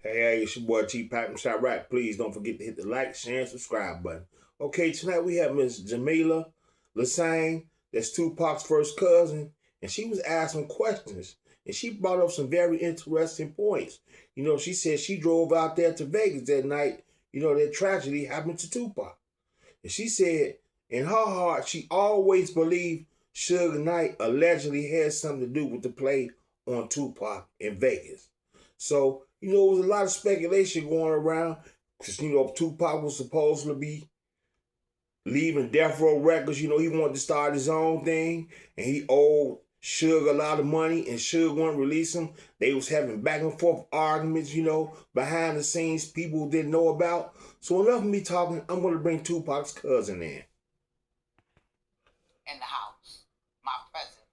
Hey, it's your boy Gpac from Chirac. Please don't forget to hit the like, share, and subscribe button. Okay, tonight we have Miss Jamala Lassane. That's Tupac's first cousin, and she was asking questions, and she brought up some very interesting points. She said she drove out there to Vegas that night. That tragedy happened to Tupac, and she said in her heart she always believed Suge Knight allegedly had something to do with the play on Tupac in Vegas. So, there was a lot of speculation going around because, Tupac was supposed to be leaving Death Row Records. He wanted to start his own thing and he owed Suge a lot of money and Suge wouldn't release him. They was having back and forth arguments, behind the scenes people didn't know about. So enough of me talking, I'm going to bring Tupac's cousin in the house, my presence.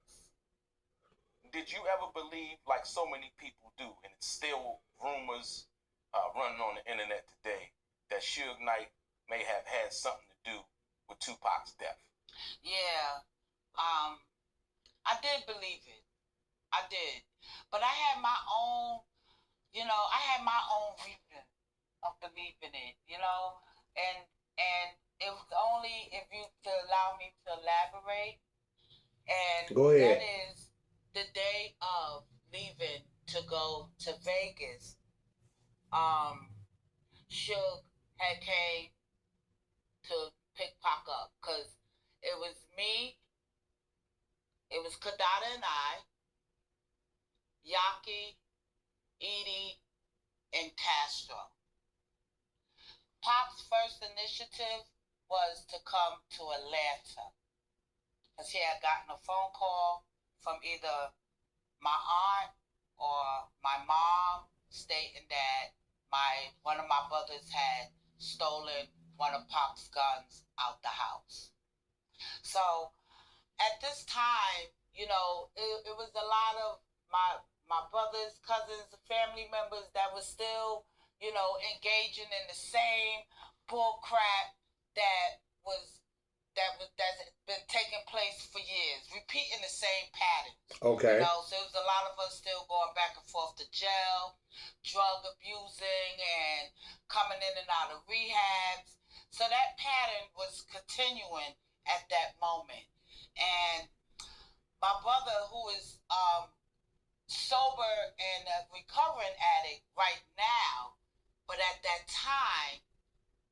Did you ever believe, like so many people do, and it's still rumors running on the internet today, that Suge Knight may have had something to do with Tupac's death? Yeah, I did believe it. I did, but I had my own, reason of believing it, and it was only if you could allow me to elaborate. And Go ahead. that is the day of leaving to go to Vegas. Suge had came to pick Pac up because it was me, it was Kadada and I, Yaki, Edie, and Castro. Pac's first initiative was to come to Atlanta because he had gotten a phone call from either my aunt or my mom stating that one of my brothers had stolen one of Pac's guns out the house. So at this time, it was a lot of my brothers, cousins, family members that were still, engaging in the same bull crap that's been taking place for years, repeating the same patterns. Okay. So it was a lot of us still going back and forth to jail, drug abusing, and coming in and out of rehabs. So that pattern was continuing at that moment. And my brother, who is sober and a recovering addict right now, but at that time,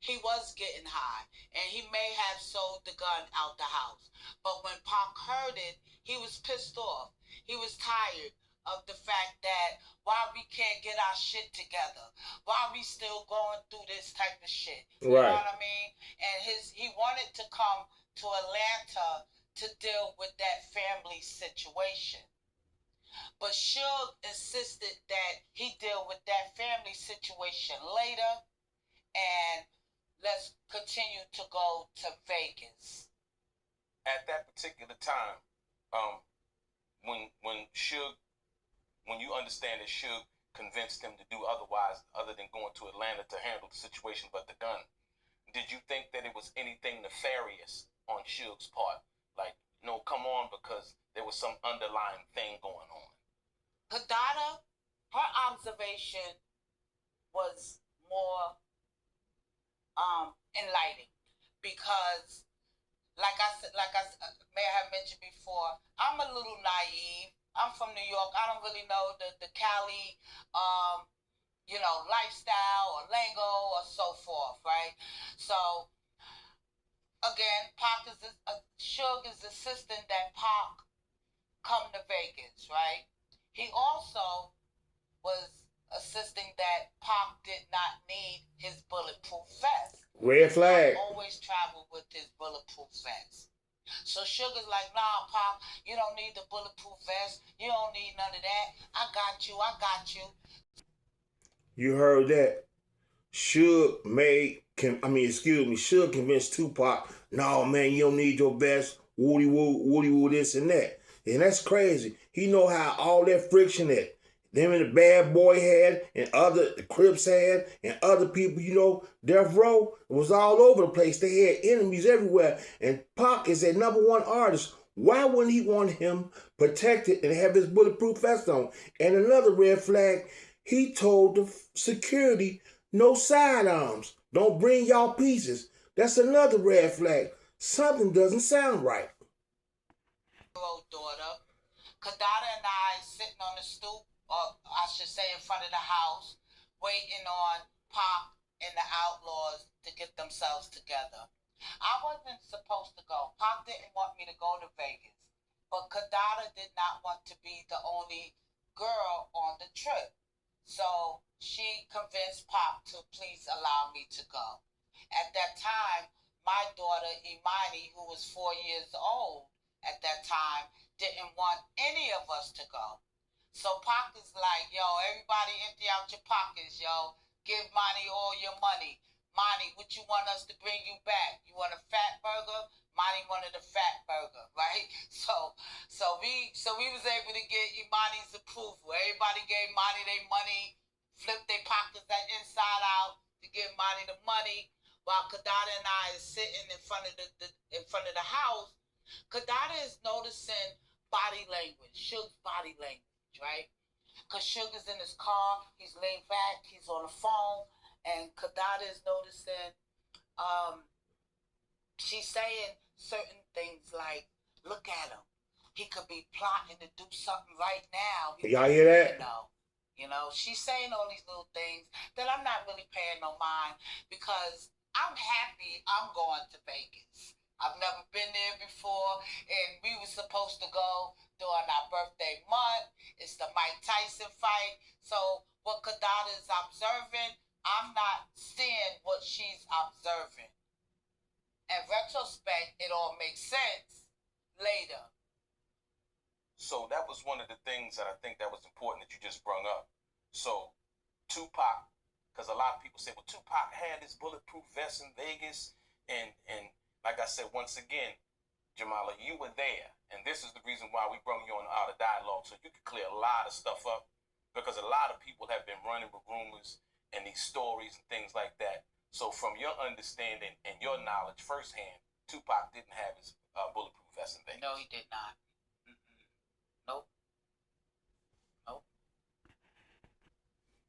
he was getting high, and he may have sold the gun out the house. But when Pac heard it, he was pissed off. He was tired of the fact that why we can't get our shit together, why we still going through this type of shit. You know what I mean? And he wanted to come to Atlanta to deal with that family situation. But Suge insisted that he deal with that family situation later, and let's continue to go to Vegas. At that particular time, when you understand that Suge convinced him to do otherwise, other than going to Atlanta to handle the situation, but the gun, did you think that it was anything nefarious on Suge's part? Like, come on, because there was some underlying thing going on. Kadada, her observation was more enlightening because, like I may have mentioned before, I'm a little naive. I'm from New York. I don't really know the Cali, lifestyle or lingo or so forth, right? So again, Suge is insisting that Pac come to Vegas, right? He also was assisting that Pac did not need his bulletproof vest. Red flag. Pac always traveled with his bulletproof vest. So Sugar's like, nah, Pac, you don't need the bulletproof vest. You don't need none of that. I got you. You heard that? Suge convinced Tupac, no man, you don't need your vest, woody woo, this and that. And that's crazy. He know how all that friction that them and the Bad Boy had, and the Crips had, and other people, Death Row was all over the place. They had enemies everywhere. And Pac is their number one artist. Why wouldn't he want him protected and have his bulletproof vest on? And another red flag, he told the security, no sidearms. Don't bring y'all pieces. That's another red flag. Something doesn't sound right. Daughter, Kadada and I sitting on the stoop, or I should say in front of the house, waiting on Pac and the Outlaws to get themselves together. I wasn't supposed to go. Pac didn't want me to go to Vegas, but Kadada did not want to be the only girl on the trip. So she convinced Pac to please allow me to go. At that time, my daughter Imani, who was 4 years old at that time, didn't want any of us to go. So Pac is like, yo, everybody empty out your pockets, yo. Give Monty all your money. Monty, what you want us to bring you back? You want a fat burger? Monty wanted a fat burger, right? So we was able to get Imani's approval. Everybody gave Monty their money, flipped their pockets that inside out to give Monty the money, while Kadada and I is sitting in front of the house. Kadada is noticing body language, Suge's body language, right? Because Suge is in his car, he's laid back, he's on the phone, and Kadada is noticing, she's saying certain things like, look at him. He could be plotting to do something right now. Y'all hear that? You know, she's saying all these little things that I'm not really paying no mind, because I'm happy I'm going to Vegas. I've never been there before, and we were supposed to go during our birthday month. It's the Mike Tyson fight. So what Kadada is observing, I'm not seeing what she's observing. In retrospect, it all makes sense later. So that was one of the things that I think that was important that you just brung up. So Tupac, because a lot of people say, well, Tupac had this bulletproof vest in Vegas, and like I said, once again, Jamala, you were there, and this is the reason why we brought you on Out of Dialogue, so you could clear a lot of stuff up, because a lot of people have been running with rumors and these stories and things like that. So from your understanding and your knowledge firsthand, Tupac didn't have his bulletproof vest in Vegas. No, he did not. Nope.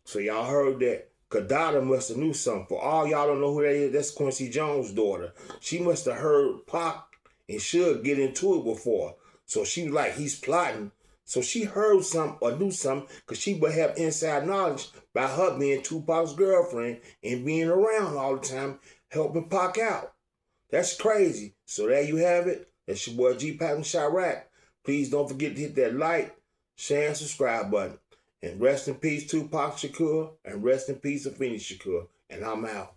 So y'all heard that. Kadada must have knew something. For all y'all don't know who that is, that's Quincy Jones' daughter. She must have heard Pac and Suge get into it before. So she was like, he's plotting. So she heard something or knew something, because she would have inside knowledge by her being Tupac's girlfriend and being around all the time, helping Pac out. That's crazy. So there you have it. That's your boy Gpac and Chirac. Please don't forget to hit that like, share, and subscribe button. And rest in peace, Tupac Shakur, and rest in peace, Afeni Shakur. And I'm out.